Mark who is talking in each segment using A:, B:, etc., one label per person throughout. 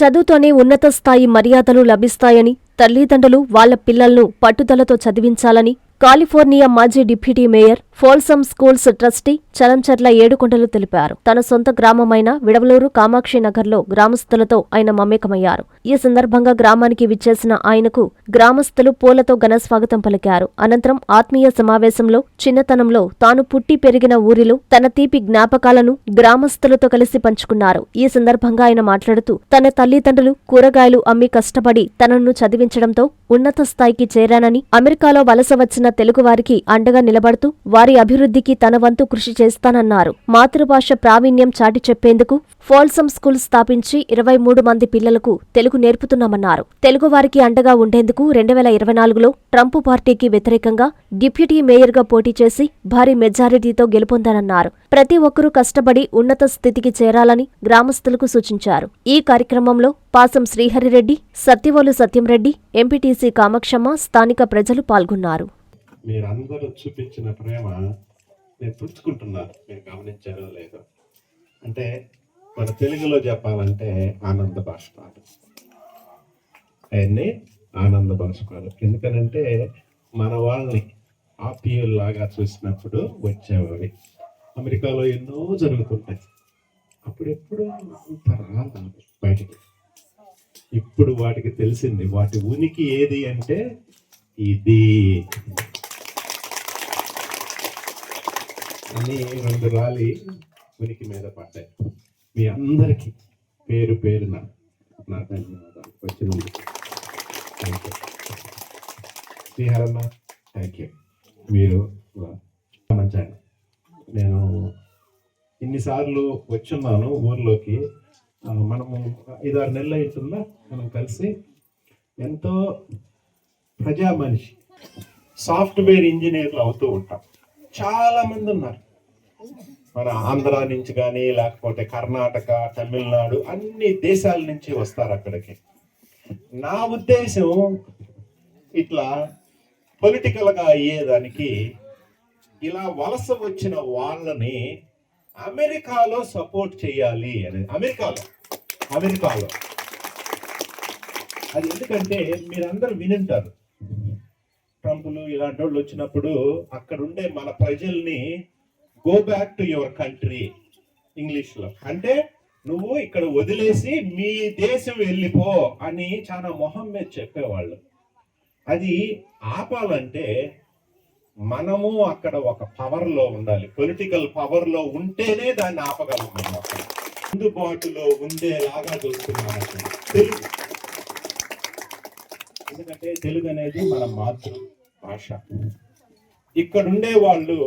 A: చదువుతోనే ఉన్నత స్థాయి మర్యాదలు లభిస్తాయని, తల్లిదండ్రులు వాళ్ల పిల్లలను పట్టుదలతో చదివించాలని కాలిఫోర్నియా మాజీ deputy mayor, Folsom schools trustee Chalancharla Yedukondalu తెలిపారు. తన సొంత గ్రామమైన విడవలూరు కామాక్షినగర్లో గ్రామస్తులతో ఆయన మమేకమయ్యారు. ఈ సందర్భంగా గ్రామానికి విచ్చేసిన ఆయనకు గ్రామస్తులు పూలతో ఘనస్వాగతం పలికారు. అనంతరం ఆత్మీయ సమావేశంలో చిన్నతనంలో తాను పుట్టి పెరిగిన ఊరిలో తన తీపి జ్ఞాపకాలను గ్రామస్తులతో కలిసి పంచుకున్నారు. ఈ సందర్భంగా ఆయన మాట్లాడుతూ తన తల్లిదండ్రులు కూరగాయలు అమ్మి కష్టపడి తనను చదివించడంతో ఉన్నత స్థాయికి చేరానని, అమెరికాలో వలస వచ్చిన తెలుగువారికి అండగా నిలబడుతూ వారి అభివృద్ధికి తన వంతు కృషి చేస్తానన్నారు. మాతృభాష ప్రావీణ్యం చాటి చెప్పేందుకు ఫోల్సమ్ స్కూల్ స్థాపించి 23 మంది పిల్లలకు తెలుగు నేర్పుతున్నామన్నారు. తెలుగువారికి అండగా ఉండేందుకు 2024లో ట్రంప్ పార్టీకి వ్యతిరేకంగా డిప్యూటీ మేయర్గా పోటీ చేసి భారీ మెజారిటీతో గెలుపొందానన్నారు. ప్రతి ఒక్కరూ కష్టపడి ఉన్నత స్థితికి చేరాలని గ్రామస్తులకు సూచించారు. ఈ కార్యక్రమంలో పాసం శ్రీహరిరెడ్డి, సత్యవోలు సత్యంరెడ్డి, ఎంపీటీసీ కామాక్షమ్మ, స్థానిక ప్రజలు పాల్గొన్నారు.
B: మీరందరూ చూపించిన ప్రేమ నేను పుచ్చుకుంటున్నాను. మీరు గమనించారో లేదో. అంటే మన తెలుగులో చెప్పాలంటే ఆనంద బాష్పాలు, అవన్నీ ఆనంద బాష్పాలు. ఎందుకనంటే మన వాళ్ళని ఆప్యాయుల్లాగా చూసినప్పుడు వచ్చేవి. అమెరికాలో ఎన్నో జరుగుతుంటాయి, అప్పుడెప్పుడు రాదు బయటికి. ఇప్పుడు వాటికి తెలిసింది వాటి ఉనికి ఏది అంటే ఇది అని 2 రాలి ఉనికి మీద పడ్డాయి. మీ అందరికీ పేరు పేరున నా ధన్యవాదాలు. వచ్చినందుకు థ్యాంక్ యూ. శ్రీహరన్న థ్యాంక్ యూ. మీరు మంచాను. నేను ఇన్నిసార్లు వచ్చున్నాను ఊర్లోకి. మనము 5-6 నెలలు అవుతుందా మనం కలిసి. ఎంతో ప్రజా మనిషి, సాఫ్ట్వేర్ ఇంజనీర్లు అవుతూ ఉంటాం. చాలా మంది ఉన్నారు మన ఆంధ్ర నుంచి కానీ, లేకపోతే కర్ణాటక, తమిళనాడు, అన్ని దేశాల నుంచి వస్తారు అక్కడికి. నా ఉద్దేశం ఇట్లా పొలిటికల్గా అయ్యేదానికి ఇలా వలస వచ్చిన వాళ్ళని అమెరికాలో సపోర్ట్ చేయాలి అనేది. అమెరికాలో అది ఎందుకంటే మీరందరూ వినుంటారు, ట్రంపులు ఇలాంటి వాళ్ళు వచ్చినప్పుడు అక్కడుండే మన ప్రజల్ని go back to your country, ఇంగ్లీష్లో అంటే నువ్వు ఇక్కడ వదిలేసి మీ దేశం వెళ్ళిపో అని చాలా మొహం మీద చెప్పేవాళ్ళు. అది ఆపాలంటే మనము అక్కడ ఒక పవర్లో ఉండాలి, పొలిటికల్ పవర్లో ఉంటేనే దాన్ని ఆపగలం. మనం అక్కడ అందుబాటులో ఉండేలాగా చూస్తున్నాం తెలుగు. ఎందుకంటే తెలుగు అనేది మన మాతృ భాష. ఇక్కడ ఉండే వాళ్ళు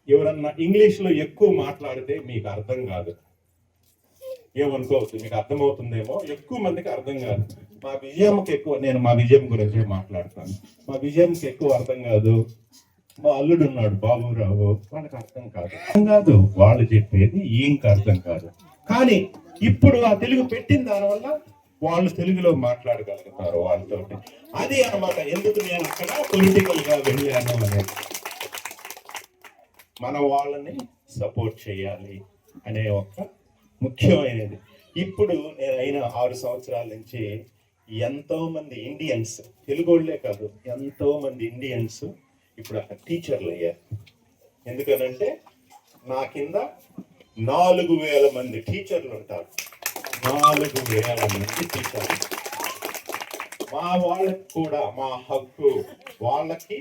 B: ఎవరన్నా ఇంగ్లీష్లో ఎక్కువ మాట్లాడితే మీకు అర్థం కాదు. ఏమనుకోవచ్చు, మీకు అర్థమవుతుందేమో, ఎక్కువ మందికి అర్థం కాదు. మా విజయంకి ఎక్కువ, నేను మా విజయం గురించి మాట్లాడతాను. మా విజయంకి ఎక్కువ అర్థం కాదు. మా అల్లుడు ఉన్నాడు బాబురావు, వాళ్ళకి అర్థం కాదు. వాళ్ళు చెప్పేది ఈయనకి అర్థం కాదు. కానీ ఇప్పుడు ఆ తెలుగు పెట్టిన దానివల్ల వాళ్ళు తెలుగులో మాట్లాడగలుగుతారు వాళ్ళతో. అది అన్నమాట ఎందుకు నేను అక్కడ పొలిటికల్ గా వెళ్ళాను అనేది. మన వాళ్ళని సపోర్ట్ చేయాలి అనే ఒక ముఖ్యమైనది. ఇప్పుడు నేను అయిన 6 సంవత్సరాల నుంచి ఎంతో మంది ఇండియన్స్, తెలుగు వాళ్ళే కాదు, ఎంతో మంది ఇండియన్స్ ఇప్పుడు అక్కడ టీచర్లు అయ్యారు. ఎందుకనంటే నా కింద 4000 మంది టీచర్లు ఉంటారు. 4000 మంది టీచర్లు. మా వాళ్ళకి కూడా మా హక్కు, వాళ్ళకి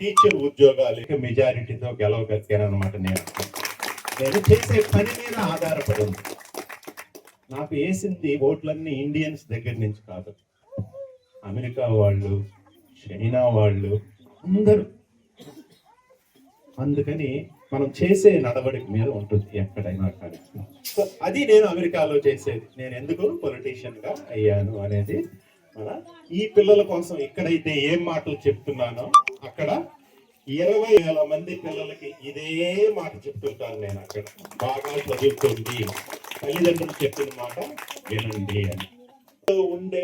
B: టీచర్ ఉద్యోగాలు మెజారిటీతో గెలవగలిగానమాట. నేను చేసే పని మీద ఆధారపడి ఉంది. నాకు వేసింది ఓట్లన్నీ ఇండియన్స్ దగ్గర నుంచి కాదు, అమెరికా వాళ్ళు, చైనా వాళ్ళు, అందరూ. అందుకని మనం చేసే నడవడిక మీద ఉంటుంది ఎక్కడైనా కానీ. సో అది నేను అమెరికాలో చేసేది. నేను ఎందుకు పొలిటీషియన్ గా అయ్యాను అనేది మన ఈ పిల్లల కోసం ఇక్కడైతే ఏం మాటలు చెప్తున్నానో అక్కడ 20,000 మంది పిల్లలకి ఇదే మాట చెప్తుంటాను నేను. అక్కడ బాగా చదువుకోండి, తల్లిదండ్రులు చెప్పిన మాట వినండి అని ఉండే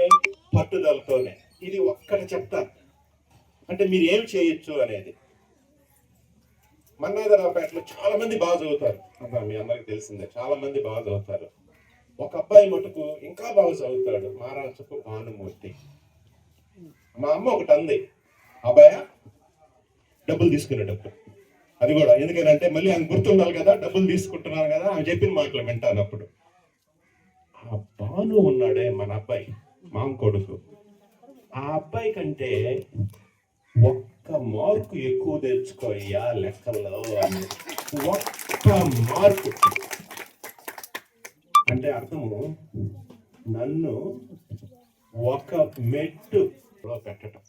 B: పట్టుదలతోనే ఇది ఒక్కడ చెప్తాను. అంటే మీరు ఏం చేయొచ్చు అనేది. మన్నాదరావుపేటలో చాలా మంది బాగా చదువుతారు, మీ అందరికి తెలిసిందే. చాలా మంది బాగా చదువుతారు. ఒక అబ్బాయి మటుకు ఇంకా బాగా చదువుతాడు, మహారాష్ట్రకు భానుమూర్తి. మా అమ్మ ఒకటి అంది, అబ్బాయ డబ్బులు తీసుకునేటప్పుడు, అది కూడా ఎందుకంటే మళ్ళీ ఆమె గుర్తుండాలి కదా, డబ్బులు తీసుకుంటున్నాను కదా, ఆమె చెప్పిన మాటలు వింటాను. అప్పుడు ఆ భాను ఉన్నాడే మన అబ్బాయి, మామ కొడుకు, ఆ అబ్బాయి కంటే ఒక్క మార్కు ఎక్కువ తెచ్చుకోయ్యా లెక్కల్లో అని. ఒక్క మార్కు అంటే అర్థము నన్ను ఒక మెట్టులో పెట్టడం.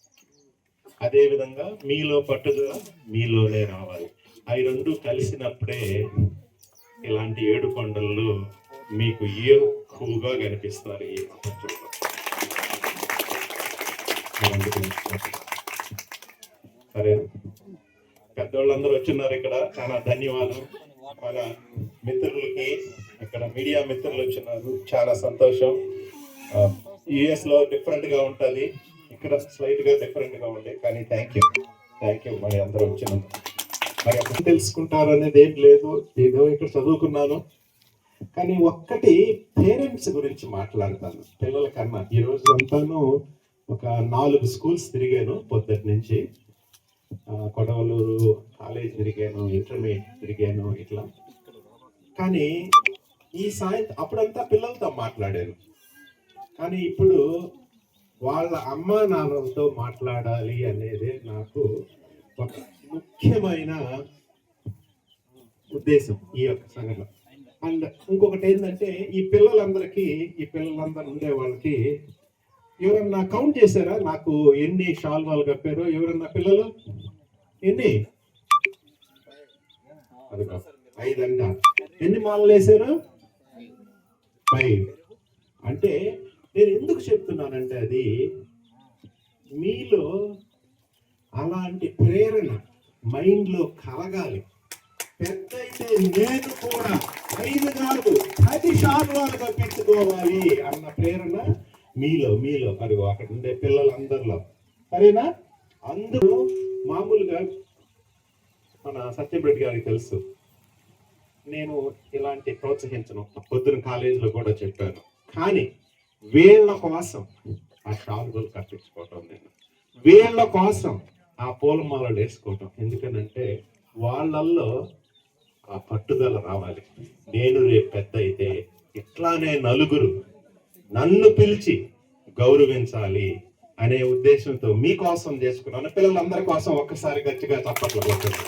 B: అదేవిధంగా మీలో పట్టుదల మీలోనే రావాలి. అవి రెండు కలిసినప్పుడే ఇలాంటి ఏడు కొండలు మీకు ఎక్కువగా కనిపిస్తారు ఈ ప్రపంచంలో. సరే, పెద్దవాళ్ళందరూ వచ్చిన్నారు ఇక్కడ, చాలా ధన్యవాదాలు. మన మిత్రులకి, ఇక్కడ మీడియా మిత్రులు వచ్చినారు, చాలా సంతోషం. యుఎస్ లో డిఫరెంట్ గా ఉంటది, ఇక్కడ స్లైట్ గా డిఫరెంట్ గా ఉండే, కానీ థ్యాంక్ యూ మరి అందరూ వచ్చినందుకు. మరి ఎప్పుడు తెలుసుకుంటారు అనేది ఏం లేదు, ఏదో ఇక్కడ చదువుకున్నాను. కానీ ఒక్కటి పేరెంట్స్ గురించి మాట్లాడతాను పిల్లల కన్నా. ఈ రోజు అంతాను ఒక 4 స్కూల్స్ తిరిగాను పొద్దుటి నుంచి. కొడవలూరు కాలేజ్ తిరిగాను, ఇంటర్మీడియట్ తిరిగాను ఇట్లా. కానీ ఈ సాయంత్రం అప్పుడంతా పిల్లలతో మాట్లాడాను, కానీ ఇప్పుడు వాళ్ళ అమ్మా నాన్నలతో మాట్లాడాలి అనేది నాకు ఒక ముఖ్యమైన ఉద్దేశం ఈ యొక్క సంఘటన. అండ్ ఇంకొకటి ఏంటంటే, ఈ పిల్లలందరూ ఉండే వాళ్ళకి ఎవరన్నా కౌంట్ చేశారా నాకు ఎన్ని షాల్వాలు కప్పారో? ఎవరన్నా పిల్లలు ఎన్ని? అదిగో 5 అంట. ఎన్ని మాలలు వేశారు? 5. అంటే నేను ఎందుకు చెప్తున్నానంటే, అది మీలో అలాంటి ప్రేరణ మైండ్ లో కలగాలి. పెద్దయితే నేను కూడా 5 కాదు 10 షాల్వాలు కప్పించుకోవాలి అన్న ప్రేరణ మీలో అదిగో అక్కడ ఉండే పిల్లలందరిలో. సరేనా? అందరూ మామూలుగా మన సత్యబ్రెడ్డి గారికి తెలుసు, నేను ఇలాంటి ప్రోత్సహించను, పొద్దున కాలేజీలో కూడా చెప్పాను. కానీ వీళ్ళ కోసం ఆ షాల్వాలు కట్టించుకోవటం, నేను వీళ్ళ కోసం ఆ పూలమాలలు వేసుకోవటం. ఎందుకనంటే వాళ్ళల్లో ఆ పట్టుదల రావాలి. నేను రేపు పెద్ద అయితే ఇట్లానే నలుగురు నన్ను పిలిచి గౌరవించాలి అనే ఉద్దేశంతో మీకోసం చేసుకున్నాను. పిల్లలందరి కోసం ఒక్కసారి గట్టిగా చప్పట్లు కొట్టండి.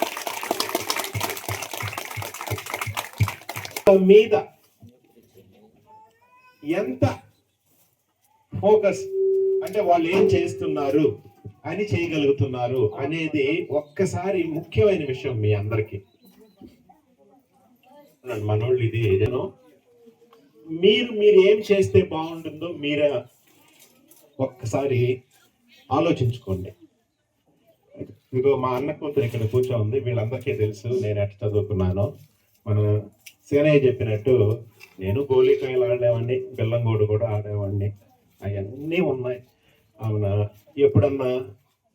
B: మీద ఎంత ఫోకస్ అంటే వాళ్ళు ఏం చేస్తున్నారు అని చేయగలుగుతున్నారు అనేది ఒక్కసారి ముఖ్యమైన విషయం మీ అందరికీ. మనోళ్ళు ఇది ఏదైనా మీరు ఏం చేస్తే బాగుంటుందో మీరే ఒక్కసారి ఆలోచించుకోండి. ఇదిగో మా అన్న కూతురు ఇక్కడ కూర్చోంది, వీళ్ళందరికీ తెలుసు నేను ఎట్లా చదువుకున్నాను. మన సేనయ్య చెప్పినట్టు నేను గోళీకాయలు ఆడేవాడిని, బెల్లంగోడు కూడా ఆడేవాడిని, అవన్నీ ఉన్నాయి. అవునా? ఎప్పుడన్నా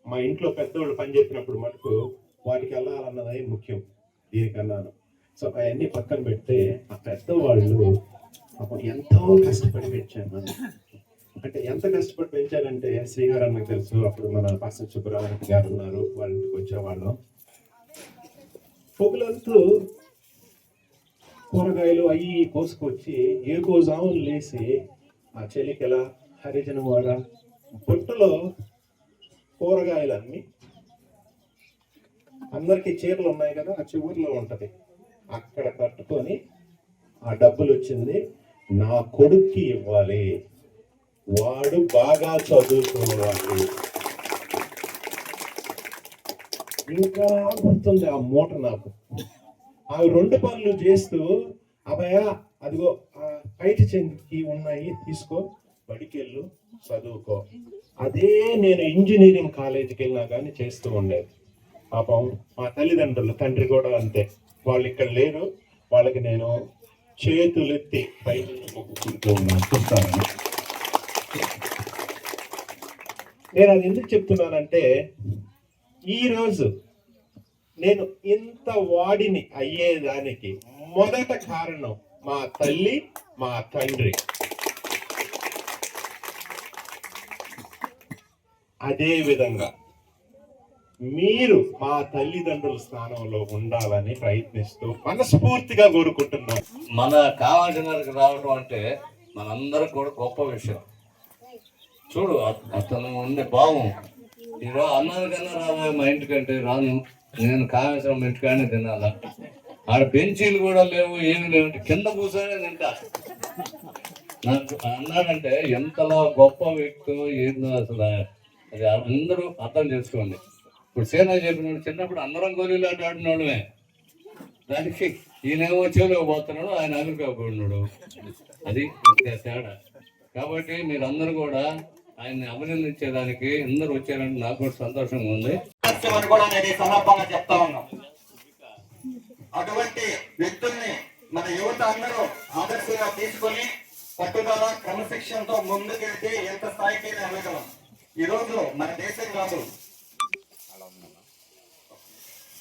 B: మా ఇంట్లో పెద్దవాళ్ళు పని చెప్పినప్పుడు మటుకు వాటికి వెళ్ళాలన్నది ముఖ్యం దీనికన్నాను. సో అవన్నీ పక్కన పెడితే ఆ పెద్దవాళ్ళు ఎంతో కష్టపడి పెంచాను. అంటే ఎంత కష్టపడి పెంచారంటే, శ్రీగారు నాకు తెలుసు, అప్పుడు మన పాస్టర్ సుబ్బరామరెడ్డి గారు ఉన్నారు, వాళ్ళ ఇంటికి వచ్చేవాళ్ళం. పొగులంతూ కూరగాయలు అవి కోసుకొచ్చి ఏ గోజాములు లేసి ఆ చెలికెల హరిజనవాడ పొట్టులో కూరగాయలన్నీ, అందరికీ చీరలు ఉన్నాయి కదా, ఆ చివరిలో ఉంటది, అక్కడ కట్టుకొని ఆ డబ్బులు వచ్చింది నా కొడుక్కి ఇవ్వాలి, వాడు బాగా చదువుకోవాలి. ఇంకా గుర్తుంది ఆ మూట నాకు. ఆ 2 పనులు చేస్తూ, అబ్బాయ అదిగో బయటి చెందికి ఉన్నాయి తీసుకో, బడికెళ్ళు చదువుకో. అదే నేను ఇంజనీరింగ్ కాలేజీకి వెళ్ళినా కానీ చేస్తూ ఉండేది. పాపం మా తల్లిదండ్రులు, తండ్రి కూడా అంతే, వాళ్ళు ఇక్కడ లేరు, వాళ్ళకి నేను చేతులెత్తి పైకి మొక్కుకుంటూ ఉన్నాను, చూస్తాను. నేను అది ఎందుకు చెప్తున్నానంటే, ఈరోజు నేను ఇంత వాడిని అయ్యేదానికి మొదట కారణం మా తల్లి, మా తండ్రి. అదే విధంగా మీరు మా తల్లిదండ్రుల స్థానంలో ఉండాలని ప్రయత్నిస్తూ మనస్ఫూర్తిగా కోరుకుంటున్నాం.
C: మన కావాల్సినకి రావడం అంటే మనందరికి కూడా గొప్ప విషయం. చూడు అతను ఉండే భావం. ఈరోజు అన్నానికన్నా రాబోయే మా ఇంటికంటే రాను, నేను కావేశ్వరం ఇంటికానే తినాలా. ఆడ బెంచీలు కూడా లేవు, ఏమి లేవు, కింద కూర్చొని తింటా. నాకు అన్నాడంటే ఎంతలా గొప్ప వ్యక్తి ఏందో అసలు అది అందరూ అర్థం చేసుకోండి. ఇప్పుడు సేనా చెప్పినాడు, చిన్నప్పుడు అందరం గోళీలు ఆడినాడుమే, దానికి ఈయనేమో చెవులకు పోతున్నాడు, ఆయన అమెరికాకున్నాడు. అది తేడా. కాబట్టి మీరందరూ కూడా ఆయన్ని అభినందించేదానికి అందరూ వచ్చారంటే నాకు కూడా సంతోషంగా ఉంది.
D: కూడా నేను ఈ సందర్భంగా చెప్తా ఉన్నాం. అటువంటి వ్యక్తుల్ని మన యువత అందరూ ఆదర్శంగా తీసుకొని పట్టుదల క్రమశిక్షణతో ముందుకెళ్తే ఎంత స్థాయికి వెళ్ళగలం. ఈ రోజు మన దేశం కాదు,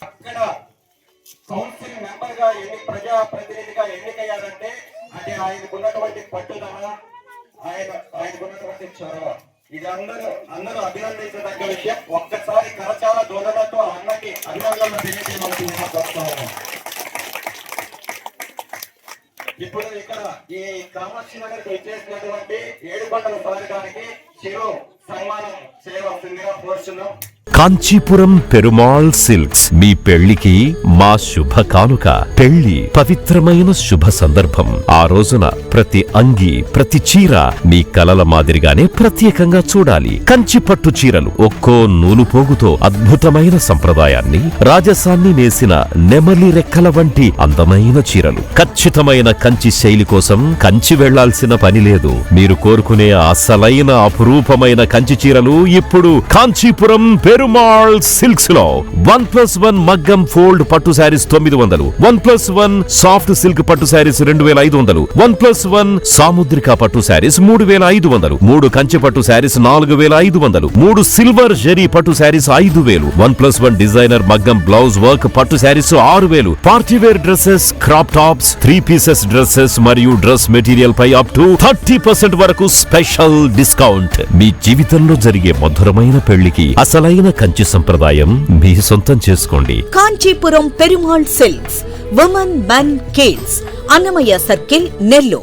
D: అక్కడ కౌన్సిల్ మెంబర్ గా ప్రజా ప్రతినిధిగా ఎన్నికయ్యారంటే అది ఆయనకున్నటువంటి పట్టుదల, ఆయనకున్నటువంటి చొరవ. ఇది అందరూ అభినందించదగ్గ విషయం. ఒక్కసారి కరచాల ధ్వనులతో అన్నకి అభినందనలు తెలియజేయవలసిందిగా కోరుతున్నాను. ఇప్పుడు ఇక్కడ ఈ కామాక్షి నగర్కి వచ్చేసినటువంటి ఏడుకొండల సారకానికి చిరు సన్మానం చేయవలసిందిగా కోరుతున్నాం.
E: కాంచీపురం పెరుమాళ్ సిల్క్స్ మీ పెళ్లికి మా శుభ కానుక. పెళ్లి పవిత్రమైన శుభ సందర్భం. ఆ రోజున ప్రతి అంగి, ప్రతి చీర మీ కలల మాదిరిగానే ప్రత్యేకంగా చూడాలి. కంచి పట్టు చీరలు ఒక్కో నూలు పోగుతో అద్భుతమైన సంప్రదాయాన్ని, రాజసాన్ని నేసిన నెమలి రెక్కల వంటి అందమైన చీరలు. ఖచ్చితమైన కంచి శైలి కోసం కంచి వెళ్లాల్సిన పని లేదు. మీరు కోరుకునే అసలైన అపురూపమైన కంచి చీరలు ఇప్పుడు కాంచీపురం పెరుమాళ్ సిల్క్స్ లో 1+1 మగ్గం ఫోల్డ్ పట్టు శారీస్ 900, 1+1 సాఫ్ట్ సిల్క్ పట్టు శారీస్ 2500, 1+1 సాముద్రిక పట్టు శారీస్ 3500, 3 కంచి పట్టు శారీస్ 4500, 3 సిల్వర్ జరీ పట్టు శారీస్ 5000, 1+1 డిజైనర్ మగ్గం బ్లౌజ్ వర్క్ పట్టు saris 6000, partywear dresses, crop tops, 3 pieces dresses మరియు డ్రెస్ మెటీరియల్ పై అప్ టు 30% వరకు స్పెషల్ డిస్కౌంట్. మీ జీవితంలో జరిగే మధురమైన పెళ్లికి అసలైన కంచి సంప్రదాయం మీ సొంతం చేసుకోండి.
F: Kanchipuram Perumal silks, women, men, kids, Annamayya circle, Nellore.